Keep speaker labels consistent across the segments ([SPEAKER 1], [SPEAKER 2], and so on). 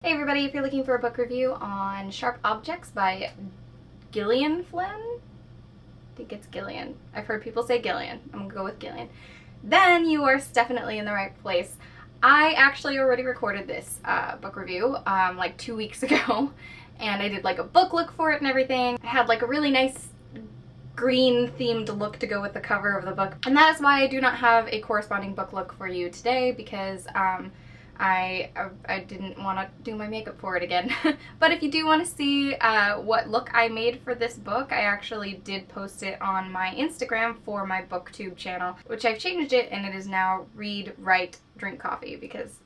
[SPEAKER 1] Hey everybody, if you're looking for a book review on Sharp Objects by Gillian Flynn? I think it's Gillian. I've heard people say Gillian. I'm gonna go with Gillian. Then you are definitely in the right place. I actually already recorded this book review like 2 weeks ago, and I did like a book look for it and everything. I had like a really nice green themed look to go with the cover of the book, and that is why I do not have a corresponding book look for you today, because I didn't want to do my makeup for it again. But if you do want to see what look I made for this book, I actually did post it on my Instagram for my booktube channel, which I've changed it, and it is now read, write, drink coffee, because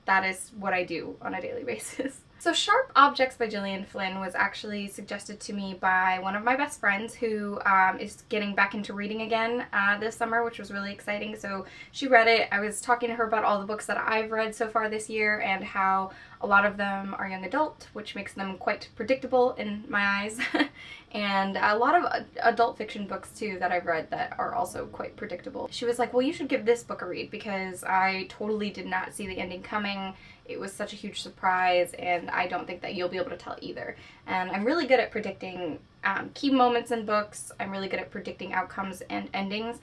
[SPEAKER 1] that is what I do on a daily basis. So Sharp Objects by Gillian Flynn was actually suggested to me by one of my best friends who is getting back into reading again this summer, which was really exciting. So she read it. I was talking to her about all the books that I've read so far this year and how a lot of them are young adult, which makes them quite predictable in my eyes. And a lot of adult fiction books too that I've read that are also quite predictable. She was like, well, you should give this book a read, because I totally did not see the ending coming. It was such a huge surprise, and I don't think that you'll be able to tell either. And I'm really good at predicting key moments in books. I'm really good at predicting outcomes and endings,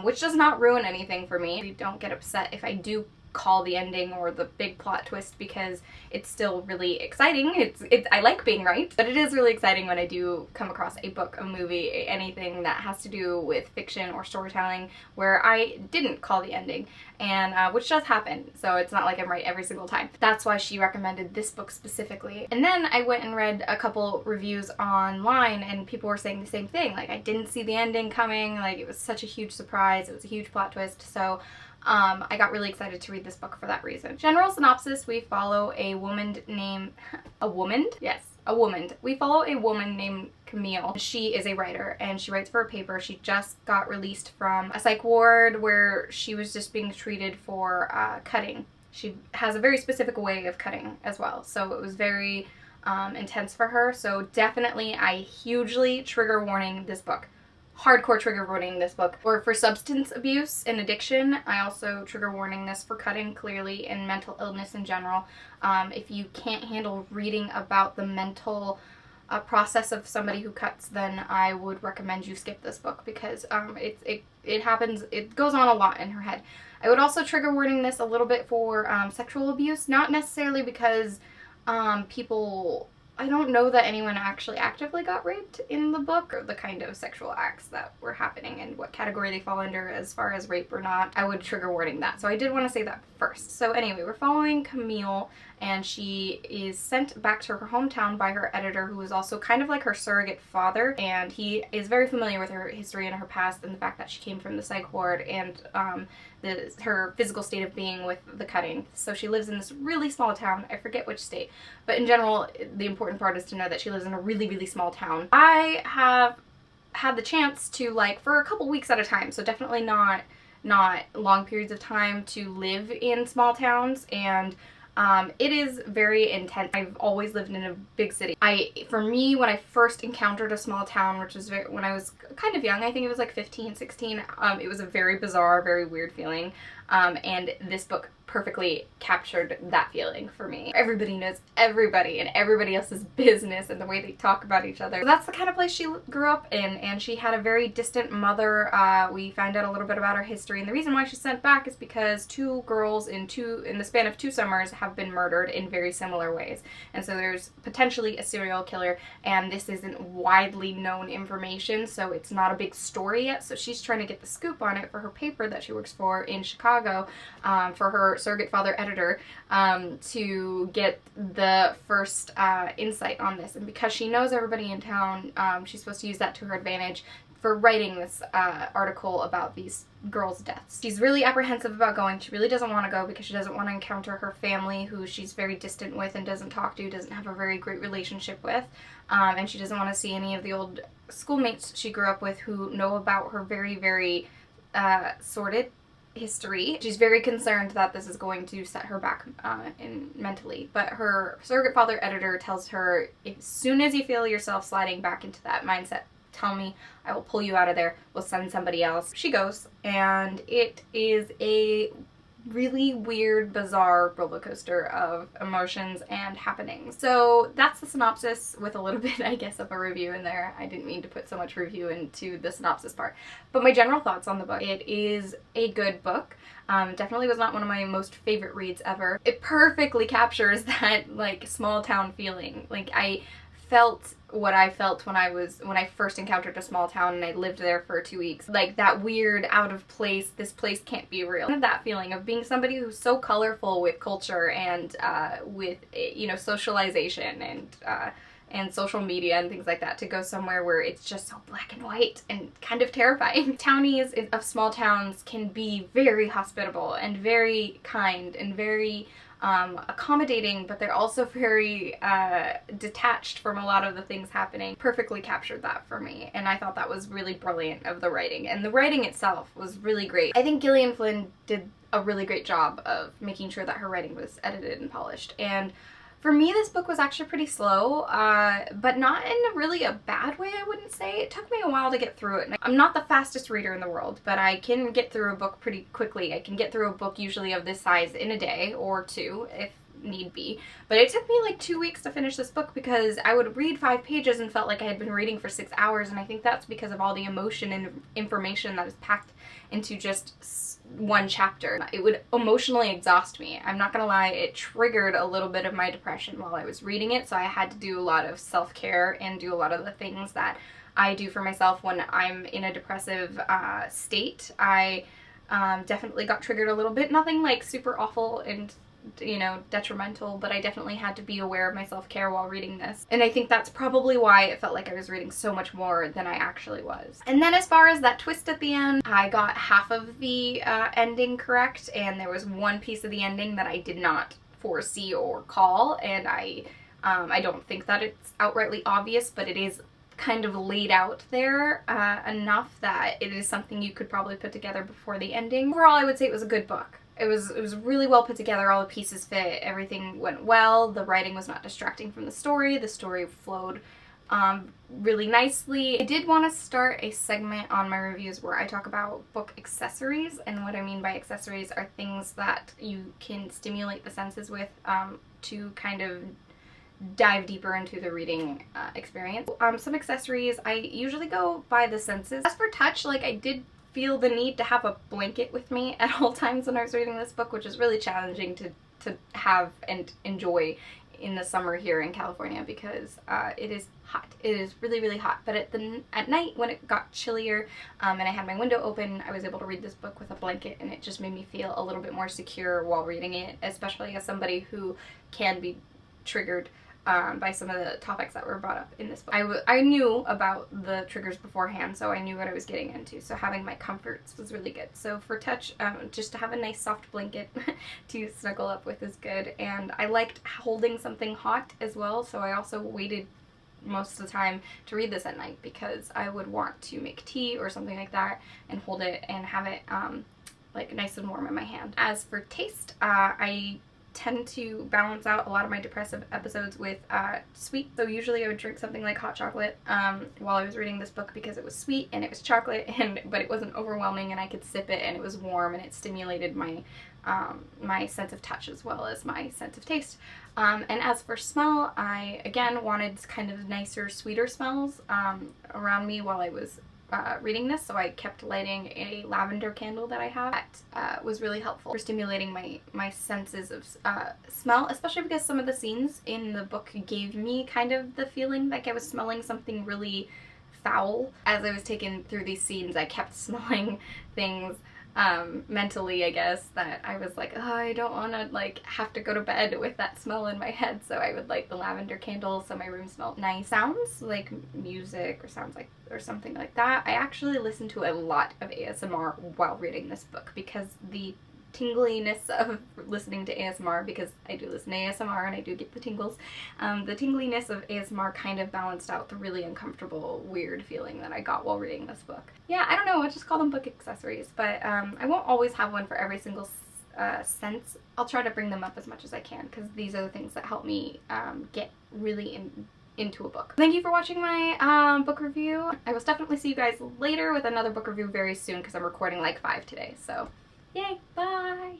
[SPEAKER 1] which does not ruin anything for me. I don't get upset if I do call the ending or the big plot twist, because it's still really exciting. I like being right, but it is really exciting when I do come across a book, a movie, anything that has to do with fiction or storytelling where I didn't call the ending, and which does happen, so it's not like I'm right every single time. That's why she recommended this book specifically. And then I went and read a couple reviews online, and people were saying the same thing, like I didn't see the ending coming, like it was such a huge surprise, it was a huge plot twist. So I got really excited to read this book for that reason. General synopsis: we follow a woman named... a woman? Yes, a woman. We follow a woman named Camille. She is a writer, and she writes for a paper. She just got released from a psych ward where she was just being treated for cutting. She has a very specific way of cutting as well, so it was very intense for her. So definitely, I hugely trigger warning this book. Hardcore trigger warning this book. Or for substance abuse and addiction, I also trigger warning this for cutting, clearly, and mental illness in general. If you can't handle reading about the mental process of somebody who cuts, then I would recommend you skip this book, because it happens, it goes on a lot in her head. I would also trigger warning this a little bit for sexual abuse, not necessarily because people... I don't know that anyone actually actively got raped in the book, or the kind of sexual acts that were happening and what category they fall under as far as rape or not. I would trigger warning that. So I did want to say that first. So anyway, we're following Camille, and she is sent back to her hometown by her editor, who is also kind of like her surrogate father, and he is very familiar with her history and her past, and the fact that she came from the psych ward, and her physical state of being with the cutting. So she lives in this really small town. I forget which state, but in general, the important part is to know that she lives in a really, really small town. I have had the chance to, like, for a couple weeks at a time, so definitely not long periods of time, to live in small towns, and it is very intense. I've always lived in a big city. For me, when I first encountered a small town, which was when I was kind of young, I think it was like 15, 16, it was a very bizarre, very weird feeling, and this book perfectly captured that feeling for me. Everybody knows everybody, and everybody else's business, and the way they talk about each other. So that's the kind of place she grew up in, and she had a very distant mother. We find out a little bit about her history, and the reason why she's sent back is because two girls in the span of 2 summers have been murdered in very similar ways, and so there's potentially a serial killer, and this isn't widely known information, so it's not a big story yet. So she's trying to get the scoop on it for her paper that she works for in Chicago, for her surrogate father editor, to get the first insight on this. And because she knows everybody in town, she's supposed to use that to her advantage for writing this article about these girls' deaths. She's really apprehensive about going. She really doesn't want to go because she doesn't want to encounter her family, who she's very distant with and doesn't talk to, doesn't have a very great relationship with, and she doesn't want to see any of the old schoolmates she grew up with who know about her very, very sordid history. She's very concerned that this is going to set her back mentally, but her surrogate father editor tells her, as soon as you feel yourself sliding back into that mindset, tell me, I will pull you out of there, we'll send somebody else. She goes, and it is a really weird, bizarre roller coaster of emotions and happenings. So that's the synopsis with a little bit, I guess, of a review in there. I didn't mean to put so much review into the synopsis part. But my general thoughts on the book. It is a good book. Definitely was not one of my most favorite reads ever. It perfectly captures that, like, small town feeling. Like, I felt what I felt when I first encountered a small town and I lived there for 2 weeks. Like, that weird, out of place, this place can't be real. That feeling of being somebody who's so colorful with culture and with, you know, socialization and social media and things like that, to go somewhere where it's just so black and white and kind of terrifying. Townies of small towns can be very hospitable and very kind and very accommodating, but they're also very detached from a lot of the things happening. Perfectly captured that for me, and I thought that was really brilliant of the writing, and the writing itself was really great. I think Gillian Flynn did a really great job of making sure that her writing was edited and polished, and for me, this book was actually pretty slow, but not in really a bad way, I wouldn't say. It took me a while to get through it. I'm not the fastest reader in the world, but I can get through a book pretty quickly. I can get through a book usually of this size in a day or two, if need be. But it took me like 2 weeks to finish this book because I would read 5 pages and felt like I had been reading for 6 hours, and I think that's because of all the emotion and information that is packed into just one chapter. It would emotionally exhaust me. I'm not gonna lie, it triggered a little bit of my depression while I was reading it, so I had to do a lot of self-care and do a lot of the things that I do for myself when I'm in a depressive state. I definitely got triggered a little bit. Nothing like super awful and, you know, detrimental, but I definitely had to be aware of my self-care while reading this. And I think that's probably why it felt like I was reading so much more than I actually was. And then as far as that twist at the end, I got half of the ending correct, and there was one piece of the ending that I did not foresee or call, and I don't think that it's outrightly obvious, but it is kind of laid out there enough that it is something you could probably put together before the ending. Overall, I would say it was a good book. It was really well put together, all the pieces fit, everything went well, the writing was not distracting from the story flowed really nicely. I did want to start a segment on my reviews where I talk about book accessories, and what I mean by accessories are things that you can stimulate the senses with to kind of dive deeper into the reading experience. Some accessories, I usually go by the senses. As for touch, like, I did feel the need to have a blanket with me at all times when I was reading this book, which is really challenging to have and enjoy in the summer here in California because it is hot. It is really, really hot. But at night when it got chillier and I had my window open, I was able to read this book with a blanket, and it just made me feel a little bit more secure while reading it, especially as somebody who can be triggered by some of the topics that were brought up in this book. I knew about the triggers beforehand, so I knew what I was getting into, so having my comforts was really good. So for touch, just to have a nice soft blanket to snuggle up with is good, and I liked holding something hot as well, so I also waited most of the time to read this at night because I would want to make tea or something like that and hold it and have it like nice and warm in my hand. As for taste, I tend to balance out a lot of my depressive episodes with sweet. So usually I would drink something like hot chocolate while I was reading this book because it was sweet and it was chocolate, but it wasn't overwhelming, and I could sip it and it was warm and it stimulated my my sense of touch as well as my sense of taste. And as for smell, I again wanted kind of nicer, sweeter smells around me while I was reading this, so I kept lighting a lavender candle that I have. That was really helpful for stimulating my senses of smell, especially because some of the scenes in the book gave me kind of the feeling like I was smelling something really foul. As I was taken through these scenes, I kept smelling things mentally, I guess, that I was like, oh, I don't want to like have to go to bed with that smell in my head, so I would light the lavender candle so my room smelled nice. Sounds like music or sounds like or something like that. I actually listened to a lot of ASMR while reading this book because the tingliness of listening to ASMR, because I do listen to ASMR and I do get the tingles, the tingliness of ASMR kind of balanced out the really uncomfortable, weird feeling that I got while reading this book. Yeah, I don't know, I'll just call them book accessories, but I won't always have one for every single sense. I'll try to bring them up as much as I can because these are the things that help me get really into a book. Thank you for watching my book review. I will definitely see you guys later with another book review very soon because I'm recording like 5 today, so yay, bye!